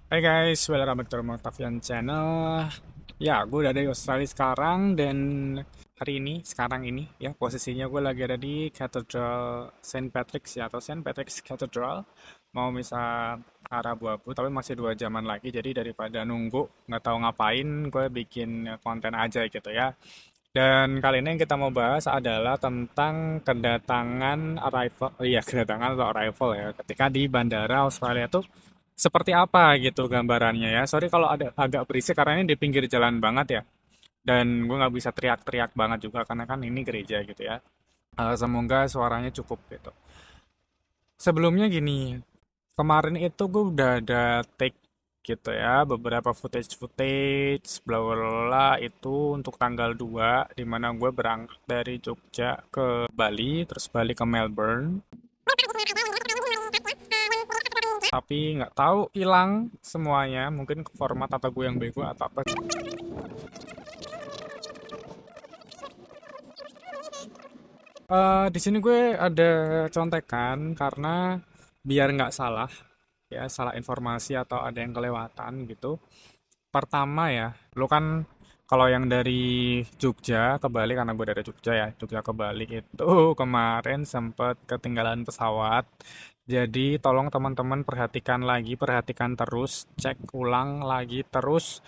Hai guys, welcome back to Romang Octavian Channel. Ya, gue udah ada di Australia sekarang dan hari ini, sekarang ini ya posisinya gue lagi ada di Cathedral Saint Patrick's ya atau Saint Patrick's Cathedral. Mau misa arah abu-abu, tapi masih 2 jaman lagi. Jadi daripada nunggu nggak tahu ngapain, gue bikin konten aja gitu ya. Dan kali ini yang kita mau bahas adalah tentang kedatangan arrival, iya kedatangan atau arrival ya, ketika di bandara Australia tuh seperti apa gitu gambarannya ya. Sorry kalau ada agak berisik karena ini di pinggir jalan banget ya. Dan gue nggak bisa teriak-teriak banget juga karena kan ini gereja gitu ya. Semoga suaranya cukup gitu. Sebelumnya gini, kemarin itu gue udah ada take gitu ya, beberapa footage-footage, bla bla bla itu untuk tanggal 2 di mana gue berangkat dari Jogja ke Bali, terus balik ke Melbourne. Tapi nggak tahu hilang semuanya, mungkin ke format atau gue yang bego atau apa. Di sini gue ada contekan karena biar nggak salah ya, salah informasi atau ada yang kelewatan gitu. Pertama ya, lo kan kalau yang dari Jogja ke Bali, karena gue dari Jogja ya, Jogja ke Bali itu kemarin sempat ketinggalan pesawat. Jadi tolong teman-teman perhatikan lagi, perhatikan terus, cek ulang lagi terus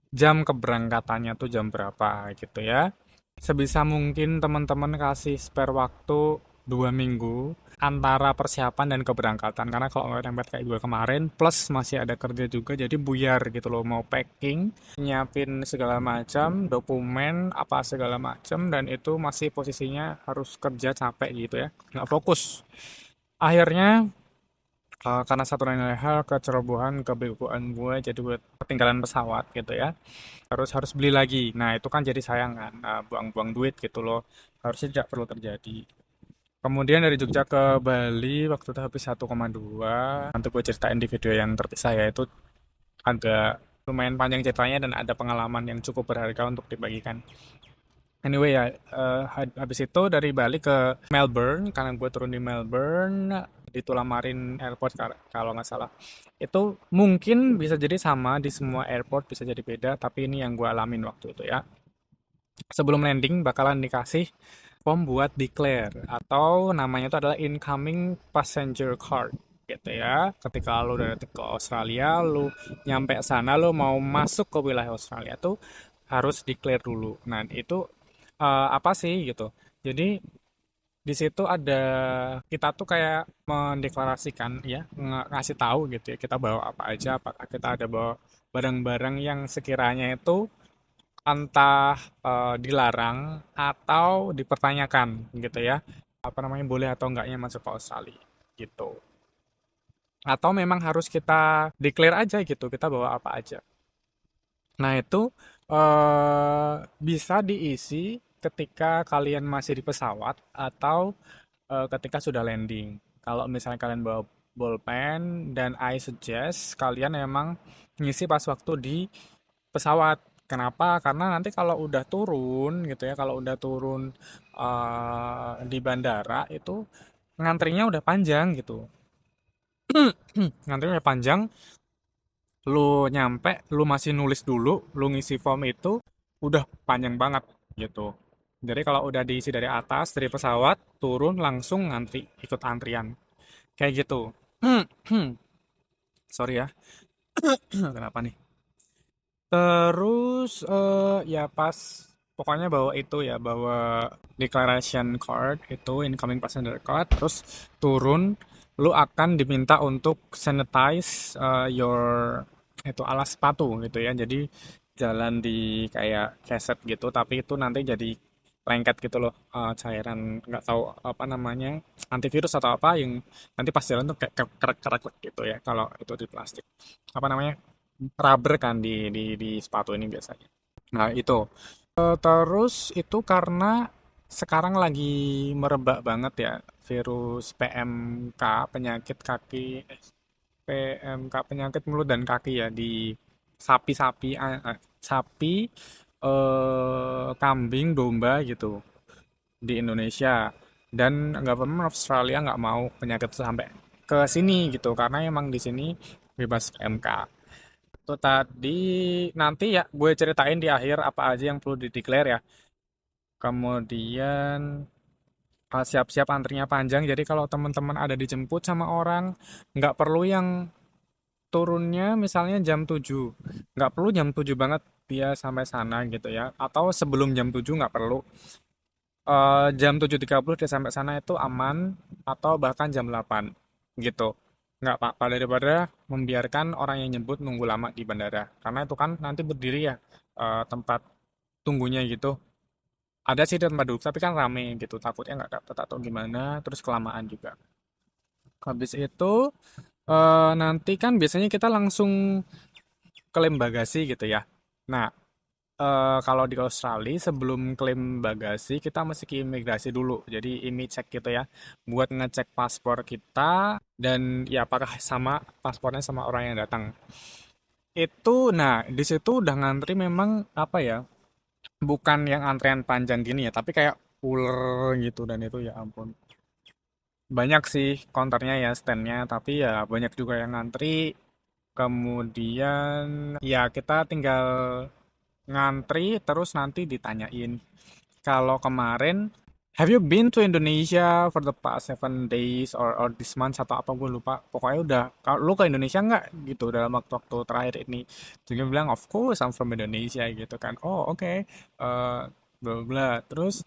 jam keberangkatannya tuh jam berapa gitu ya. Sebisa mungkin teman-teman kasih spare waktu 2 minggu antara persiapan dan keberangkatan, karena kalau nggak nempel kayak gue kemarin plus masih ada kerja juga, jadi buyar gitu loh, mau packing, nyiapin segala macam dokumen apa segala macam, dan itu masih posisinya harus kerja capek gitu ya, nggak fokus. Akhirnya karena satu lain hal, kecerobohan, kebegoan gue, jadi gue ketinggalan pesawat gitu ya, harus harus beli lagi. Nah, itu kan jadi sayang kan, buang-buang duit gitu loh. Harusnya tidak perlu terjadi. Kemudian dari Jogja ke Bali waktu itu habis 1,2. Nanti gue ceritain di video yang terpisah ya, itu agak lumayan panjang ceritanya dan ada pengalaman yang cukup berharga untuk dibagikan. Anyway ya, habis itu dari Bali ke Melbourne, karena gue turun di Melbourne, di Tullamarine Airport kalau nggak salah. Itu mungkin bisa jadi sama di semua airport, bisa jadi beda, tapi ini yang gue alamin waktu itu ya. Sebelum landing bakalan dikasih form buat declare atau namanya itu adalah incoming passenger card gitu ya. Ketika lo udah datang ke Australia, lo nyampe sana, lo mau masuk ke wilayah Australia tuh harus declare dulu. Nah, itu apa sih gitu. Jadi di situ ada, kita tuh kayak mendeklarasikan ya, ngasih tahu gitu ya, kita bawa apa aja, apakah kita ada bawa barang-barang yang sekiranya itu entah dilarang atau dipertanyakan gitu ya, apa namanya, boleh atau enggaknya masuk ke Australia gitu, atau memang harus kita declare aja gitu kita bawa apa aja. Nah itu bisa diisi ketika kalian masih di pesawat atau ketika sudah landing. Kalau misalnya kalian bawa bolpen, dan I suggest kalian emang ngisi pas waktu di pesawat. Kenapa? Karena nanti kalau udah turun gitu ya, kalau udah turun di bandara itu ngantrinya udah panjang gitu. Ngantrinya udah panjang, lu nyampe, lu masih nulis dulu, lu ngisi form itu udah panjang banget gitu. Jadi kalau udah diisi dari atas, dari pesawat, turun langsung ngantri, ikut antrian. Kayak gitu. Sorry ya, kenapa nih? Terus ya pas pokoknya bawa itu ya, bawa declaration card itu, incoming passenger card, terus turun lu akan diminta untuk sanitize your itu alas sepatu gitu ya. Jadi jalan di kayak keset gitu, tapi itu nanti jadi lengket gitu loh, cairan nggak tahu apa namanya, antivirus atau apa, yang nanti pas jalan tuh kayak kerek-kerek gitu ya kalau itu di plastik. Apa namanya? Rubber kan di sepatu ini biasanya. Nah, itu. Terus itu karena sekarang lagi merebak banget ya virus PMK, penyakit kaki, PMK, penyakit mulut dan kaki ya, di sapi-sapi, sapi, kambing, domba gitu di Indonesia. Dan government Australia nggak mau penyakit itu sampai ke sini gitu, karena emang di sini bebas PMK. Itu tadi nanti ya gue ceritain di akhir apa aja yang perlu dideklar ya. Kemudian siap-siap antrinya panjang. Jadi kalau teman-teman ada dijemput sama orang, nggak perlu yang turunnya misalnya jam 7. Nggak perlu jam 7 banget dia sampai sana gitu ya. Atau sebelum jam 7 nggak perlu. Jam 7.30 dia sampai sana itu aman, atau bahkan jam 8 gitu. Nggak apa-apa daripada membiarkan orang yang nyebut nunggu lama di bandara. Karena itu kan nanti berdiri ya, tempat tunggunya gitu. Ada sih tempat duduk, tapi kan rame gitu. Takutnya nggak dapet atau gimana, terus kelamaan juga. Habis itu nanti kan biasanya kita langsung klaim bagasi gitu ya. Nah, kalau di Australia sebelum klaim bagasi kita mesti ke imigrasi dulu. Jadi check gitu ya, buat ngecek paspor kita dan ya apakah sama paspornya sama orang yang datang. Nah di situ udah ngantri memang apa ya? Bukan yang antrean panjang gini ya, tapi kayak ular gitu dan itu ya ampun. Banyak sih counternya ya, standnya, tapi ya banyak juga yang ngantri. Kemudian ya kita tinggal ngantri terus nanti ditanyain. Kalau kemarin, have you been to Indonesia for the past 7 days or this month atau apa gue lupa. Pokoknya udah, kalau lu ke Indonesia nggak gitu dalam waktu-waktu terakhir ini. Terus dia bilang, of course I'm from Indonesia gitu kan. Oh oke. Eh, bla bla bla. Terus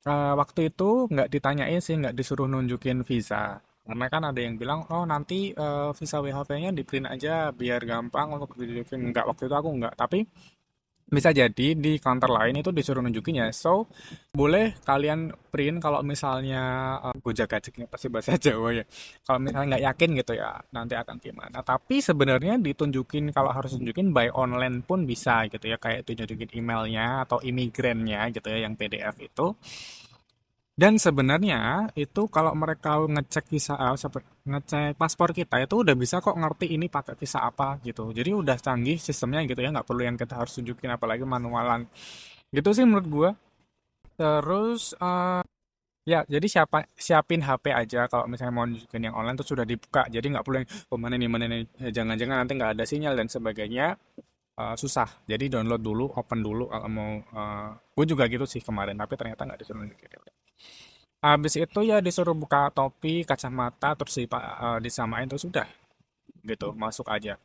waktu itu nggak ditanyain sih, nggak disuruh nunjukin visa. Karena kan ada yang bilang, oh nanti visa WHV-nya di print aja biar gampang untuk ditunjukin. Nggak, waktu itu aku nggak. Tapi bisa jadi di counter lain itu disuruh nunjukin ya. So, boleh kalian print kalau misalnya gue jaga ceknya pasti bahasa Jawa ya. Kalau misalnya nggak yakin gitu ya, nanti akan gimana. Tapi sebenarnya ditunjukin, kalau harus tunjukin by online pun bisa gitu ya. Kayak tunjukin emailnya atau imigrannya gitu ya, yang PDF itu. Dan sebenarnya itu kalau mereka ngecek visa, ngecek paspor kita itu udah bisa kok ngerti ini pakai visa apa gitu. Jadi udah canggih sistemnya gitu ya, nggak perlu yang kita harus tunjukin apalagi manualan. Gitu sih menurut gua. Terus ya jadi siapin HP aja kalau misalnya mau nunjukin yang online tuh sudah dibuka. Jadi nggak perlu yang oh mana nih, jangan-jangan nanti nggak ada sinyal dan sebagainya. Susah. Jadi download dulu, open dulu kalau mau. Gue juga gitu sih kemarin, tapi ternyata nggak disuruh nunjukin. Habis itu ya disuruh buka topi, kacamata, terus disamain terus udah gitu, masuk aja.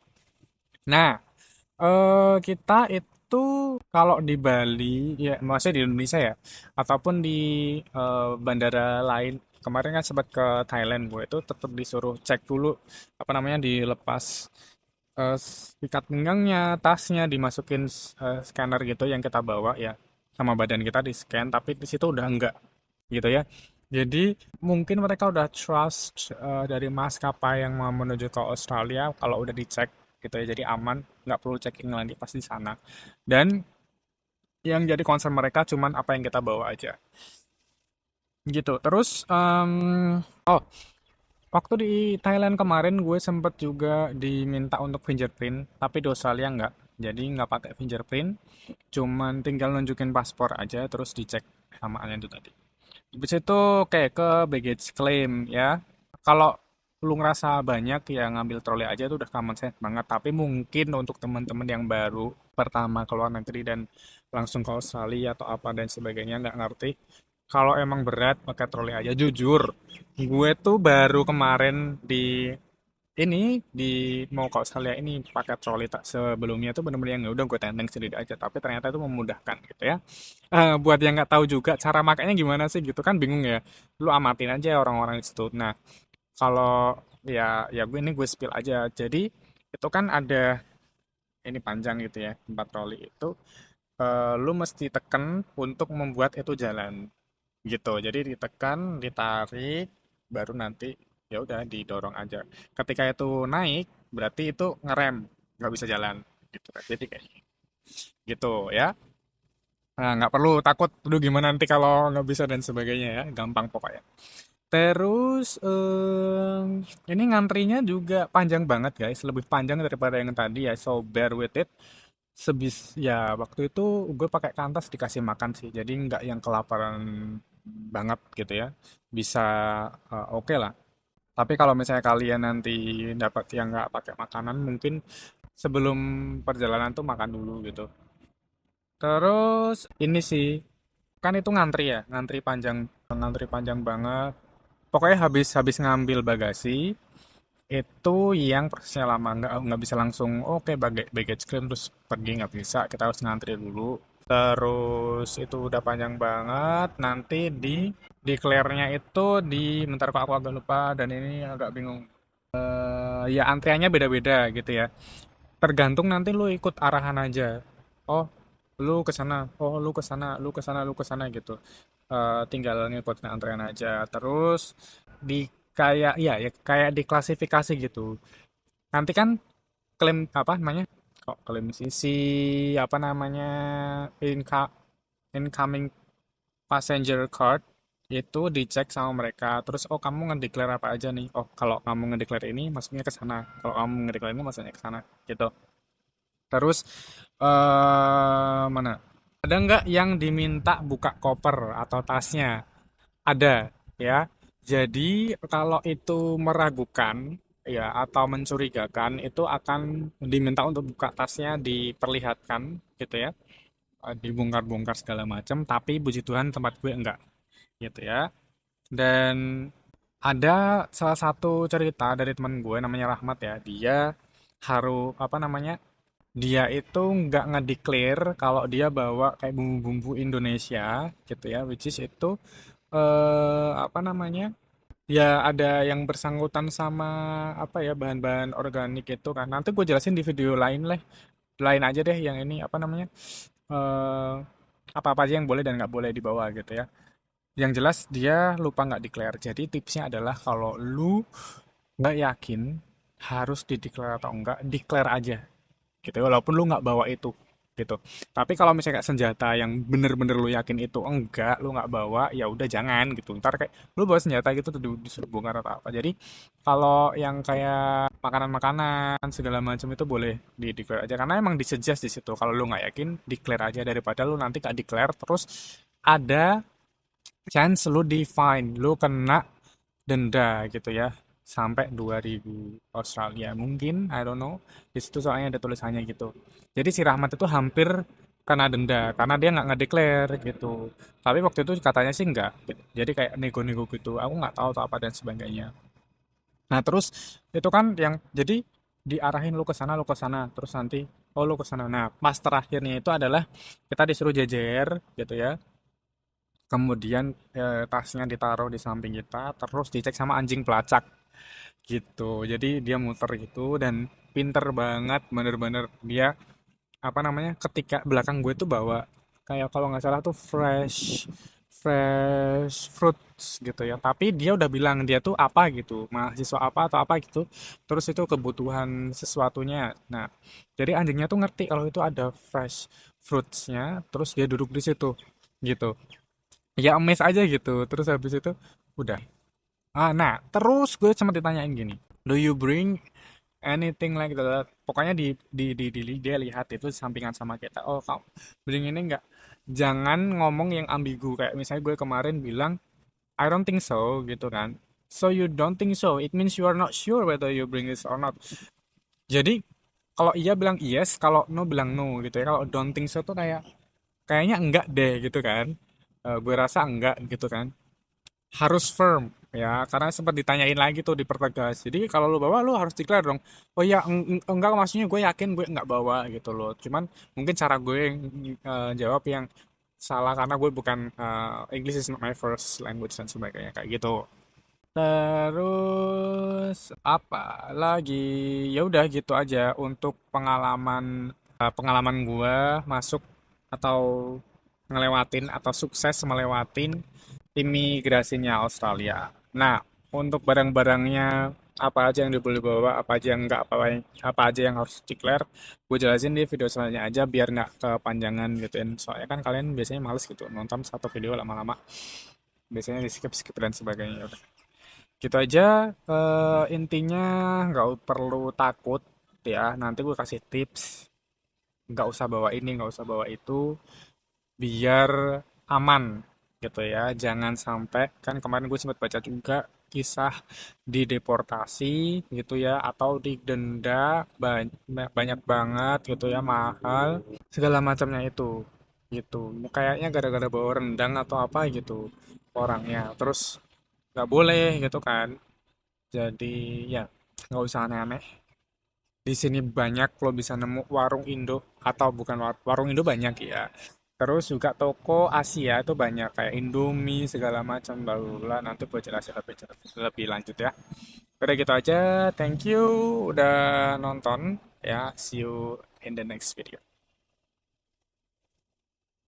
Nah, kita itu kalau di Bali, ya maksudnya di Indonesia ya, ataupun di bandara lain, kemarin kan sempat ke Thailand, gue itu tetap disuruh cek dulu, apa namanya, dilepas ikat pinggangnya, tasnya, dimasukin scanner gitu yang kita bawa ya, sama badan kita di scan, tapi di situ udah enggak gitu ya. Jadi mungkin mereka udah trust dari maskapai yang mau menuju ke Australia kalau udah dicek gitu ya, jadi aman, nggak perlu checking lagi pas di sana. Dan yang jadi concern mereka cuman apa yang kita bawa aja gitu. Terus oh, waktu di Thailand kemarin gue sempet juga diminta untuk fingerprint, tapi di Australia nggak. Jadi nggak pakai fingerprint, cuman tinggal nunjukin paspor aja terus dicek samaannya itu tadi. Habis itu kayak ke baggage claim ya. Kalau lu ngerasa banyak ya ngambil troli aja itu udah common sense banget. Tapi mungkin untuk teman-teman yang baru pertama ke luar negeri dan langsung ke Australia atau apa dan sebagainya nggak ngerti. Kalau emang berat pakai troli aja. Jujur, gue tuh baru kemarin ini di mau ke Australia ini pakai troli, tak sebelumnya tuh bener-bener yang ya udah gue tenteng sendiri aja. Tapi ternyata itu memudahkan gitu ya. Buat yang nggak tahu juga cara makainya gimana sih gitu kan bingung ya, lu amatin aja orang-orang di situ. Nah kalau ya gue spill aja. Jadi itu kan ada ini panjang gitu ya, tempat troli itu lu mesti tekan untuk membuat itu jalan gitu. Jadi ditekan, ditarik, baru nanti ya udah didorong aja. Ketika itu naik berarti itu ngerem, nggak bisa jalan gitu kan. Jadi kayak gitu ya. Nah, nggak perlu takut, aduh gimana nanti kalau nggak bisa dan sebagainya ya, gampang pokoknya. Terus ini ngantrinya juga panjang banget guys, lebih panjang daripada yang tadi ya, so bear with it. Ya waktu itu gue pakai kantas dikasih makan sih, jadi nggak yang kelaparan banget gitu ya, bisa oke lah. Tapi kalau misalnya kalian nanti dapat yang nggak pakai makanan, mungkin sebelum perjalanan tuh makan dulu gitu. Terus ini sih, kan itu ngantri ya, ngantri panjang banget. Pokoknya habis habis ngambil bagasi, itu yang prosesnya lama, nggak bisa langsung oke baggage claim terus pergi, nggak bisa, kita harus ngantri dulu. Terus itu udah panjang banget, nanti di declare-nya itu bentar kok aku agak lupa dan ini agak bingung. Ya antriannya beda-beda gitu ya, tergantung nanti lu ikut arahan aja. Oh, lu ke sana, oh lu ke sana, lu ke sana, lu ke sana gitu. Tinggal ngikutin antrean aja. Terus di kayak ya kayak diklasifikasi gitu. Nanti kan klaim apa namanya? Kok klaim sisi apa namanya? Inca- incoming passenger card itu dicek sama mereka. Terus oh kamu ngedeklar apa aja nih? Oh kalau kamu ngedeklar ini masuknya ke sana. Kalau kamu ngedeklar ini masuknya ke sana gitu. Terus mana? Ada nggak yang diminta buka koper atau tasnya? Ada, ya. Jadi kalau itu meragukan, ya, atau mencurigakan, itu akan diminta untuk buka tasnya, diperlihatkan, gitu ya, dibongkar-bongkar segala macam. Tapi puji Tuhan tempat gue enggak, gitu ya. Dan ada salah satu cerita dari teman gue namanya Rahmat ya. Dia harus apa namanya? Dia itu nggak ngedeclare kalau dia bawa kayak bumbu-bumbu Indonesia gitu ya, which is itu apa namanya? Ya ada yang bersangkutan sama apa ya bahan-bahan organik itu kan. Nanti gue jelasin di video lain lah, lain aja deh yang ini apa namanya eh apa-apa aja yang boleh dan nggak boleh dibawa gitu ya. Yang jelas dia lupa nggak declare. Jadi tipsnya adalah kalau lu nggak yakin harus di declare atau enggak, declare aja gitu walaupun lu nggak bawa itu gitu. Tapi kalau misalnya kayak senjata yang bener-bener lu yakin itu enggak, lu nggak bawa, ya udah jangan gitu, ntar kayak lu bawa senjata gitu tuh disuruh bongkar atau apa. Jadi kalau yang kayak makanan-makanan segala macam itu boleh di declare aja karena emang disuggest di situ. Kalau lu nggak yakin declare aja daripada lu nanti nggak declare terus ada chance lu di fine, lu kena denda gitu ya sampai 2000 Australia mungkin, I don't know. Di situ soalnya ada tulisannya gitu. Jadi si Rahmat itu hampir kena denda karena dia nggak ngedeklar gitu. Tapi waktu itu katanya sih enggak. Jadi kayak nego-nego gitu. Aku nggak tahu tuh apa dan sebagainya. Nah terus itu kan yang jadi diarahin lu ke sana, lu ke sana, terus nanti oh lu ke sana. Nah pas terakhirnya itu adalah kita disuruh jejer gitu ya. Kemudian tasnya ditaruh di samping kita, terus dicek sama anjing pelacak gitu. Jadi dia muter gitu dan pinter banget, bener-bener dia apa namanya? Ketika belakang gue tuh bawa kayak kalau nggak salah tuh fresh fresh fruits gitu ya. Tapi dia udah bilang dia tuh apa gitu, mahasiswa apa atau apa gitu. Terus itu kebutuhan sesuatunya. Nah, jadi anjingnya tuh ngerti kalau itu ada fresh fruitsnya, terus dia duduk di situ gitu. Ya amazed aja gitu. Terus habis itu udah. Nah, terus gue sempat ditanyain gini, do you bring anything like that? Pokoknya dia lihat itu sampingan sama kita. Oh, kamu bring ini enggak? Jangan ngomong yang ambigu kayak misalnya gue kemarin bilang I don't think so gitu kan. So you don't think so? It means you are not sure whether you bring this or not. Jadi kalau iya bilang yes, kalau no bilang no gitu ya. Kalau don't think so tuh kayaknya enggak deh gitu kan. Gue rasa enggak gitu kan, harus firm ya karena sempat ditanyain lagi tuh dipertegas. Jadi kalau lu bawa lu harus declare dong. Oh ya enggak, maksudnya gue yakin gue enggak bawa gitu loh. Cuman mungkin cara gue yang jawab yang salah karena gue bukan English is not my first language dan sebagainya kayak gitu. Terus apa lagi? Ya udah gitu aja untuk pengalaman gue masuk atau ngelewatin atau sukses melewatin imigrasinya Australia. Nah, untuk barang-barangnya apa aja yang boleh bawa, apa aja yang enggak, apa aja yang harus declare, gue jelasin di video selanjutnya aja biar nggak kepanjangan gitu. Soalnya kan kalian biasanya males gitu nonton satu video lama-lama, biasanya di skip-skip dan sebagainya. Udah. Gitu aja, intinya nggak perlu takut ya. Nanti gue kasih tips, nggak usah bawa ini, nggak usah bawa itu, biar aman gitu ya. Jangan sampai kan kemarin gue sempat baca juga kisah dideportasi gitu ya, atau didenda banyak banget gitu ya, mahal, segala macamnya itu gitu. Kayaknya gara-gara bawa rendang atau apa gitu orangnya. Terus nggak boleh gitu kan. Jadi ya nggak usah aneh-aneh. Di sini banyak lo bisa nemu warung Indo atau bukan warung Indo banyak ya. Terus juga toko Asia itu banyak kayak Indomie segala macam bla nanti gue jelasin lebih lanjut ya. Udah gitu aja. Thank you udah nonton ya. See you in the next video.